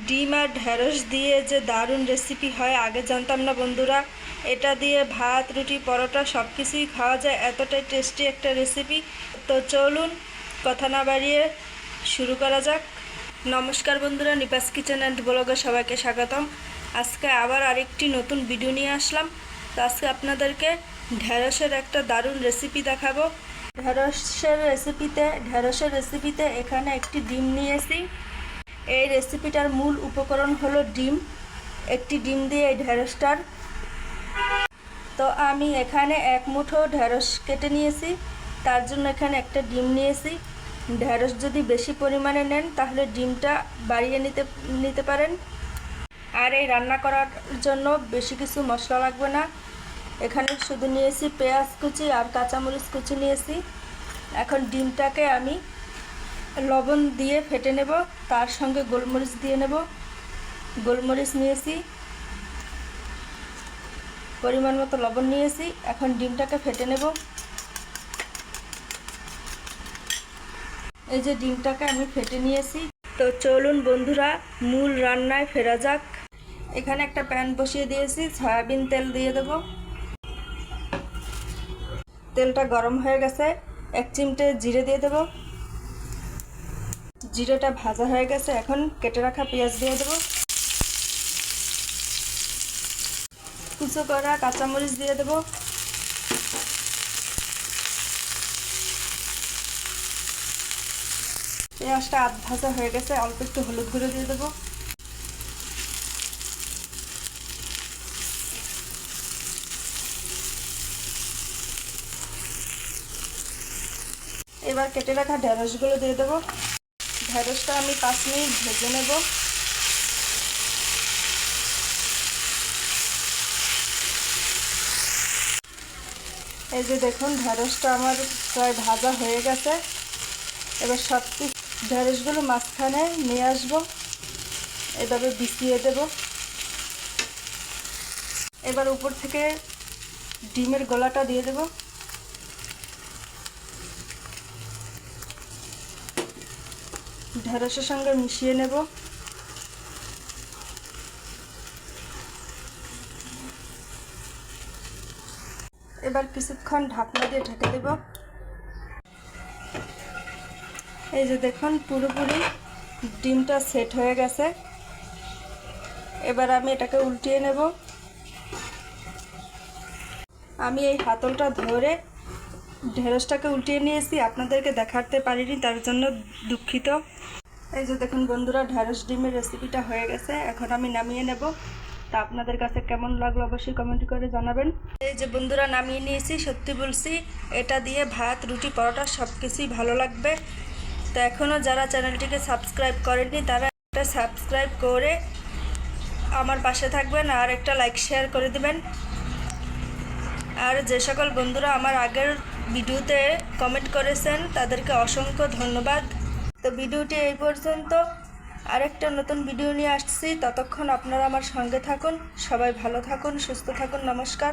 ডিম আর ঢেঁড়স দিয়ে যে দারুণ রেসিপি হয় আগে জানতাম না বন্ধুরা। এটা দিয়ে ভাত, রুটি, পরোটা সব কিছুই খাওয়া যায়, এতটাই টেস্টি একটা রেসিপি। তো চলুন কথা না বাড়িয়ে শুরু করা যাক। নমস্কার বন্ধুরা, নিপাস কিচেন অ্যান্ড ব্লগে সবাইকে স্বাগতম। আজকে আবার আরেকটি নতুন ভিডিও নিয়ে আসলাম। তো আজকে আপনাদেরকে ঢেঁড়সের একটা দারুণ রেসিপি দেখাবো। ঢেঁড়সের রেসিপিতে এখানে একটি ডিম নিয়েছি। এই রেসিপিটার মূল উপকরণ হলো ডিম। একটি ডিম দিয়ে এই ঢেঁড়সটার। তো আমি এখানে এক মুঠো ঢেঁড়স কেটে নিয়েছি, তার জন্য এখানে একটা ডিম নিয়েছি। ঢেঁড়স যদি বেশি পরিমাণে নেন তাহলে ডিমটা বাড়িয়ে নিতে পারেন। আর এই রান্না করার জন্য বেশি কিছু মশলা লাগবে না। এখানে শুধু নিয়েছি পেঁয়াজ কুচি আর কাঁচামরিচ কুচি নিয়েছি। এখন ডিমটাকে আমি লবণ দিয়ে ফেটে নেব, তার সঙ্গে গোলমরিচ দিয়ে নেব। গোলমরিচ নিয়েছি, পরিমাণ মতো লবণ নিয়েছি। এখন ডিমটাকে ফেটে নেব। এই যে ডিমটাকে আমি ফেটে নিয়েছি। তো চলুন বন্ধুরা মূল রান্নায় ফেরা যাক। এখানে একটা প্যান বসিয়ে দিয়েছি, সয়াবিন তেল দিয়ে দেব। তেলটা গরম হয়ে গেছে, এক চিমটে জিরে দিয়ে দেব। জিরেটা ভাজা হয়ে গেছে, এখন কেটে রাখা পেঁয়াজ দিয়ে দেব। কুচো করা কাঁচামরিচ দিয়ে দেব। পেঁয়াজটা আধ ভাজা হয়ে গেছে, অল্প একটু হলুদ গুঁড়ো দিয়ে দেব। এবার কেটে রাখা ঢেঁড়সগুলো দিয়ে দেব। ঢেঁড়সটা আমি 5 মিনিট ভেজে নেব। এই যে দেখুন ঢেঁড়সটা আমার প্রায় ভাজা হয়ে গেছে। এবার সব ঢেঁড়সগুলো মাঝখানে নিয়ে আসবো, এভাবে বিছিয়ে দেব। এবার উপর থেকে ডিমের গোলাটা দিয়ে দেব। ঢেঁড়সের সঙ্গে মিশিয়ে নেব। এবার কিছুক্ষণ ঢাকনা দিয়ে ঢেকে দেব। এই যে দেখুন পুরোপুরি ডিমটা সেট হয়ে গেছে। এবার আমি এটাকে উল্টিয়ে নেব। আমি এই হাতলটা ধরে ঢেঁড়সটাকে উল্টিয়ে নিয়েছি, আপনাদেরকে দেখাতে পারিনি, তার জন্য দুঃখিত। এই যে দেখুন বন্ধুরা ঢেঁড়স ডিমের রেসিপিটা হয়ে গেছে। এখন আমি নামিয়ে নেব। তা আপনাদের কাছে কেমন লাগলো অবশ্যই কমেন্ট করে জানাবেন। এই যে বন্ধুরা নামিয়ে নিয়েছি, সত্যি বলছি এটা দিয়ে ভাত, রুটি, পরোটা সব কিছুই ভালো লাগবে। তো এখনও যারা চ্যানেলটিকে সাবস্ক্রাইব করেননি তারা একটা সাবস্ক্রাইব করে আমার পাশে থাকবেন, আর একটা লাইক শেয়ার করে দেবেন। আর যে সকল বন্ধুরা আমার আগের ভিডিওতে কমেন্ট করেছেন তাদেরকে অসংখ্য ধন্যবাদ। তো ভিডিওটি এই পর্যন্ত। আরেকটা নতুন ভিডিও নিয়ে আসছি, ততক্ষণ আপনারা আমার সঙ্গে থাকুন। সবাই ভালো থাকুন, সুস্থ থাকুন। নমস্কার।